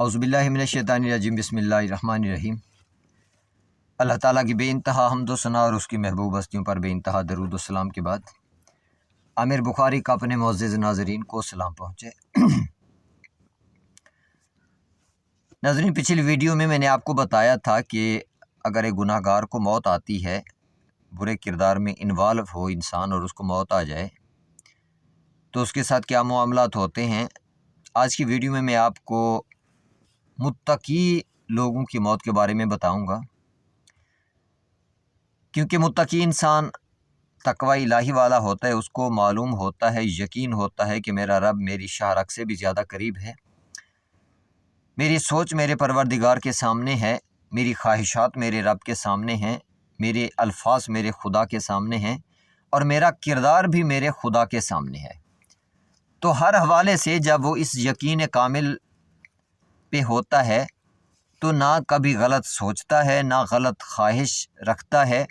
औज़ुबिल्लाहि मिनश्शैतानिर्रजीम बिस्मिल्लाहिर्रहमानिर्रहीम। अल्लाह ताला की बेइंतहा हम्द व सना और उसकी महबूब हस्तियों पर बेइंतहा दरूद व सलाम के बाद आमिर बुखारी का अपने मुअज़्ज़िज़ नाज़रीन को सलाम पहुँचे। नाज़रीन, पिछली वीडियो में मैंने आपको बताया था कि अगर एक गुनाहगार को मौत आती है, बुरे किरदार में इन्वॉल्व हो इंसान और उसको मौत आ जाए तो उसके साथ क्या मामलात होते हैं। आज की वीडियो में मैं आपको मुत्तकी लोगों की मौत के बारे में बताऊंगा, क्योंकि मुत्तकी इंसान तकवा इलाही वाला होता है। उसको मालूम होता है, यकीन होता है कि मेरा रब मेरी शाहरग से भी ज़्यादा करीब है, मेरी सोच मेरे परवरदिगार के सामने है, मेरी ख्वाहिशात मेरे रब के सामने हैं, मेरे अल्फाज मेरे खुदा के सामने हैं और मेरा किरदार भी मेरे खुदा के सामने है। तो हर हवाले से जब वो इस यकीन कामिल पे होता है तो ना कभी गलत सोचता है, ना गलत ख्वाहिश रखता है,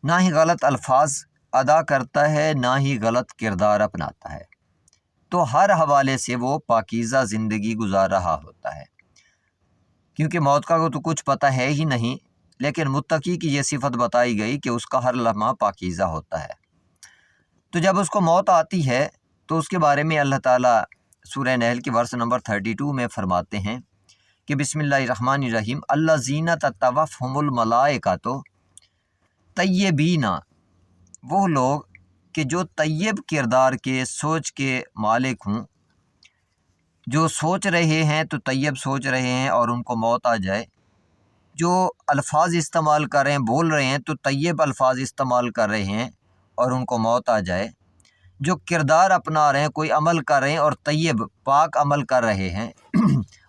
ना ही गलत अल्फाज अदा करता है, ना ही गलत किरदार अपनाता है। तो हर हवाले से वो पाकीज़ा ज़िंदगी गुजार रहा होता है, क्योंकि मौत का तो कुछ पता है ही नहीं। लेकिन मुत्तकी की ये सिफत बताई गई कि उसका हर लम्हा पाकीज़ा होता है। तो जब उसको मौत आती है तो उसके बारे में अल्लाह ताला सूरह नहल के वर्स नंबर 32 में फरमाते हैं कि बिस्मिल्लाहिर्रहमानिर्रहीम अल्लज़ीना ततवफ़हुमुल मलाइकातु तय्यबीना, वो लोग कि जो तय्यब किरदार के सोच के मालिक हों, जो सोच रहे हैं तो तय्यब सोच रहे हैं और उनको मौत आ जाए, जो अल्फाज इस्तेमाल कर रहे हैं, बोल रहे हैं तो तय्यब अल्फाज इस्तेमाल कर रहे हैं और उनको मौत आ जाए, जो किरदार अपना रहे हैं, कोई अमल कर रहे हैं और तय्यब पाक अमल कर रहे हैं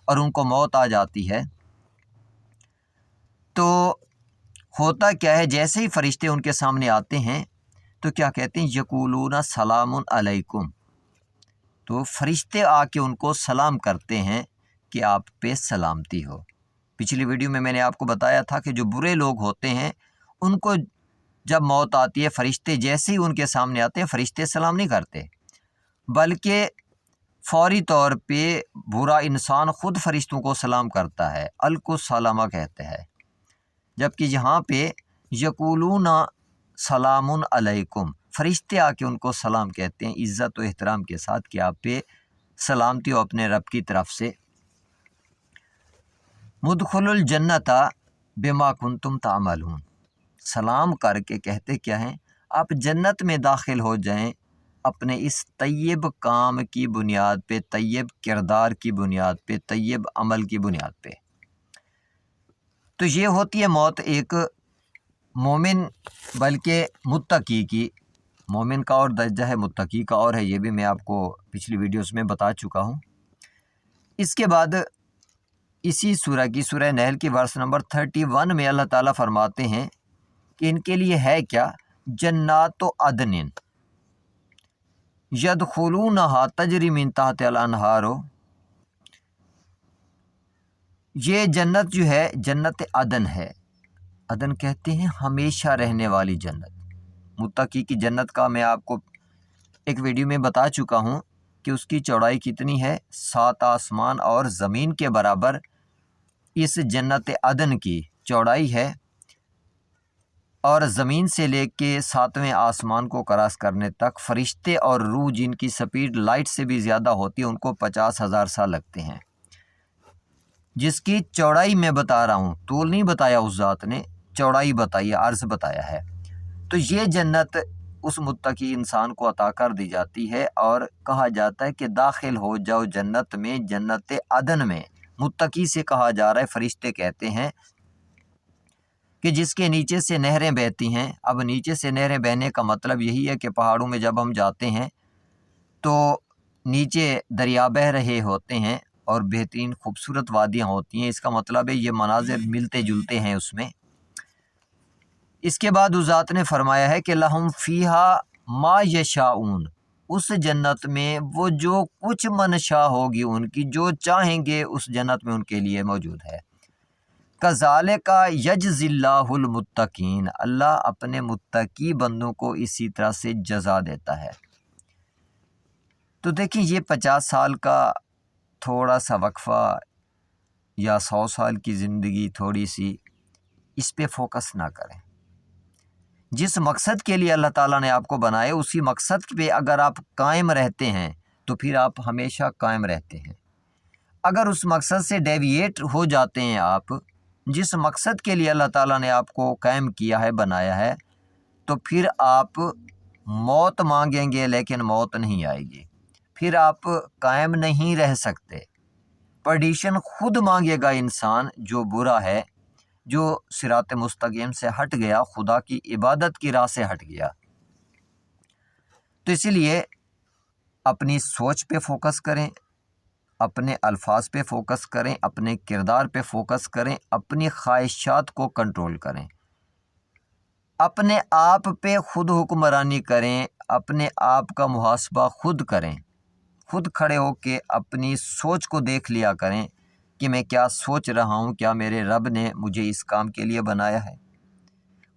और उनको मौत आ जाती है, तो होता क्या है, जैसे ही फरिश्ते उनके सामने आते हैं तो क्या कहते हैं, यकूलूना सलामुन अलैकुम। तो फरिश्ते आके उनको सलाम करते हैं कि आप पे सलामती हो। पिछली वीडियो में मैंने आपको बताया था कि जो बुरे लोग होते हैं उनको जब मौत आती है, फरिश्ते जैसे ही उनके सामने आते हैं, फरिश्ते सलाम नहीं करते, बल्कि फौरी तौर पे बुरा इंसान ख़ुद फरिश्तों को सलाम करता है, अलको सलामा कहते हैं। जबकि यहाँ पे यकूलूना सलामुन अलैकुम, फरिश्ते आके उनको सलाम कहते हैं इज़्ज़त व एहतराम के साथ कि आप पे सलामती हो अपने रब की तरफ से। मुदखुलुल जन्नता बिमा कुंतुम तामलून, सलाम करके कहते क्या हैं, आप जन्नत में दाखिल हो जाएं अपने इस तय्यब काम की बुनियाद पे, तय्यब किरदार की बुनियाद पे, तय्यब अमल की बुनियाद पे। तो ये होती है मौत एक मोमिन, बल्कि मुत्तकी की। मोमिन का और दर्जा है, मुत्तकी का और है, ये भी मैं आपको पिछली वीडियोस में बता चुका हूँ। इसके बाद इसी सूरह की सूरह नहल की वर्स नंबर 31 में अल्लाह ताला फरमाते हैं कि इनके लिए है क्या, जन्नातो अदनिन यदखुलूनहा तजरी मिन तहतिल अनहारो। ये जन्नत जो है, जन्नत अदन है। अदन कहते हैं हमेशा रहने वाली जन्नत। मुत्तकी की जन्नत का मैं आपको एक वीडियो में बता चुका हूँ कि उसकी चौड़ाई कितनी है, 7 आसमान और ज़मीन के बराबर इस जन्नत अदन की चौड़ाई है, और ज़मीन से लेके 7वें आसमान को क्रॉस करने तक फरिश्ते और रूह जिनकी स्पीड लाइट से भी ज़्यादा होती है, उनको 50,000 साल लगते हैं। जिसकी चौड़ाई मैं बता रहा हूँ, तूल नहीं बताया उस ज़ात ने, चौड़ाई बताई, अर्ज़ बताया है। तो ये जन्नत उस मुत्तकी इंसान को अता कर दी जाती है और कहा जाता है कि दाखिल हो जाओ जन्नत में, जन्नत अदन में। मुत्तकी से कहा जा रहा है, फरिश्ते कहते हैं कि जिसके नीचे से नहरें बहती हैं। अब नीचे से नहरें बहने का मतलब यही है कि पहाड़ों में जब हम जाते हैं तो नीचे दरिया बह रहे होते हैं और बेहतरीन खूबसूरत वादियाँ होती हैं। इसका मतलब है ये मनाजिर मिलते जुलते हैं उसमें। इसके बाद उस ज़ात ने फरमाया है कि लहुम फ़ीहा मा यशाऊन, उस जन्नत में वो जो कुछ मनशा होगी उनकी, जो चाहेंगे उस जन्नत में उनके लिए मौजूद है। कज़ालिका यजज़िल्लाहुल मुत्तकीन, अल्लाह अपने मुत्तकी बंदों को इसी तरह से जज़ा देता है। तो देखिए, ये 50 साल का تھوڑا سا وقفہ یا 100 سال کی زندگی تھوڑی سی، اس پہ فوکس نہ کریں۔ جس مقصد کے لیے اللہ تعالیٰ نے آپ کو بنائے اسی مقصد پہ اگر آپ قائم رہتے ہیں تو پھر آپ ہمیشہ قائم رہتے ہیں۔ اگر اس مقصد سے ڈیویٹ ہو جاتے ہیں آپ، جس مقصد کے لیے اللہ تعالیٰ نے آپ کو قائم کیا ہے، بنایا ہے، تو پھر آپ موت مانگیں گے لیکن موت نہیں آئے گی، پھر آپ قائم نہیں رہ سکتے۔ پرڈیشن خود مانگے گا انسان جو برا ہے، جو صراط مستقیم سے ہٹ گیا، خدا کی عبادت کی راہ سے ہٹ گیا۔ تو اسی لیے اپنی سوچ پہ فوکس کریں، اپنے الفاظ پہ فوکس کریں، اپنے کردار پہ فوکس کریں، اپنی خواہشات کو کنٹرول کریں، اپنے آپ پہ خود حکمرانی کریں، اپنے آپ کا محاسبہ خود کریں، خود کھڑے ہو کے اپنی سوچ کو دیکھ لیا کریں کہ میں کیا سوچ رہا ہوں، کیا میرے رب نے مجھے اس کام کے لیے بنایا ہے۔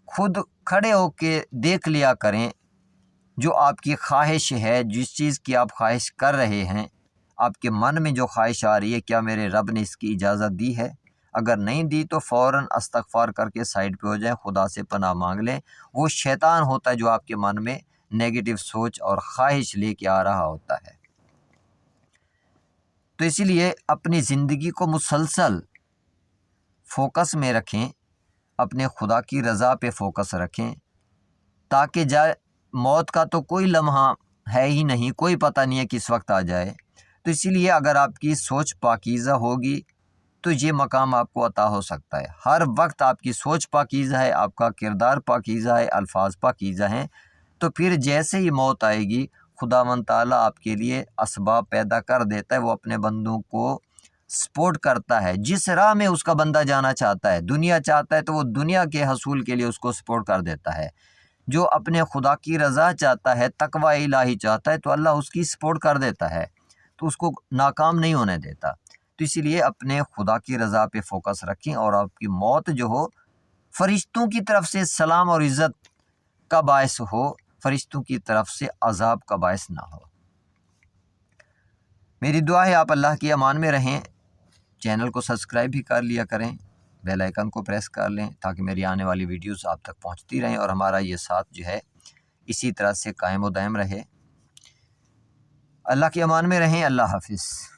خود کھڑے ہو کے دیکھ لیا کریں جو آپ کی خواہش ہے، جس چیز کی آپ خواہش کر رہے ہیں، آپ کے من میں جو خواہش آ رہی ہے، کیا میرے رب نے اس کی اجازت دی ہے؟ اگر نہیں دی تو فوراً استغفار کر کے سائڈ پہ ہو جائیں، خدا سے پناہ مانگ لیں۔ وہ شیطان ہوتا ہے جو آپ کے من میں نیگیٹو سوچ اور خواہش لے کے آ رہا ہوتا ہے۔ تو اسی لیے اپنی زندگی کو مسلسل فوکس میں رکھیں، اپنے خدا کی رضا پہ فوکس رکھیں، تاکہ موت کا تو کوئی لمحہ ہے ہی نہیں، کوئی پتہ نہیں ہے کس وقت آ جائے۔ تو اسی لیے اگر آپ کی سوچ پاکیزہ ہوگی تو یہ مقام آپ کو عطا ہو سکتا ہے۔ ہر وقت آپ کی سوچ پاکیزہ ہے، آپ کا کردار پاکیزہ ہے، الفاظ پاکیزہ ہیں، تو پھر جیسے ہی موت آئے گی خداوند تعالیٰ آپ کے لیے اسباب پیدا کر دیتا ہے۔ وہ اپنے بندوں کو سپورٹ کرتا ہے، جس راہ میں اس کا بندہ جانا چاہتا ہے، دنیا چاہتا ہے تو وہ دنیا کے حصول کے لیے اس کو سپورٹ کر دیتا ہے۔ جو اپنے خدا کی رضا چاہتا ہے، تقوی الہی چاہتا ہے، تو اللہ اس کی سپورٹ کر دیتا ہے، تو اس کو ناکام نہیں ہونے دیتا۔ تو اسی لیے اپنے خدا کی رضا پہ فوکس رکھیں، اور آپ کی موت جو ہو فرشتوں کی طرف سے سلام اور عزت کا باعث ہو، فرشتوں کی طرف سے عذاب کا باعث نہ ہو۔ میری دعا ہے آپ اللہ کی امان میں رہیں، چینل کو سبسکرائب بھی کر لیا کریں، بیل آئیکن کو پریس کر لیں تاکہ میری آنے والی ویڈیوز آپ تک پہنچتی رہیں اور ہمارا یہ ساتھ جو ہے اسی طرح سے قائم و دائم رہے۔ اللہ کی امان میں رہیں۔ اللہ حافظ۔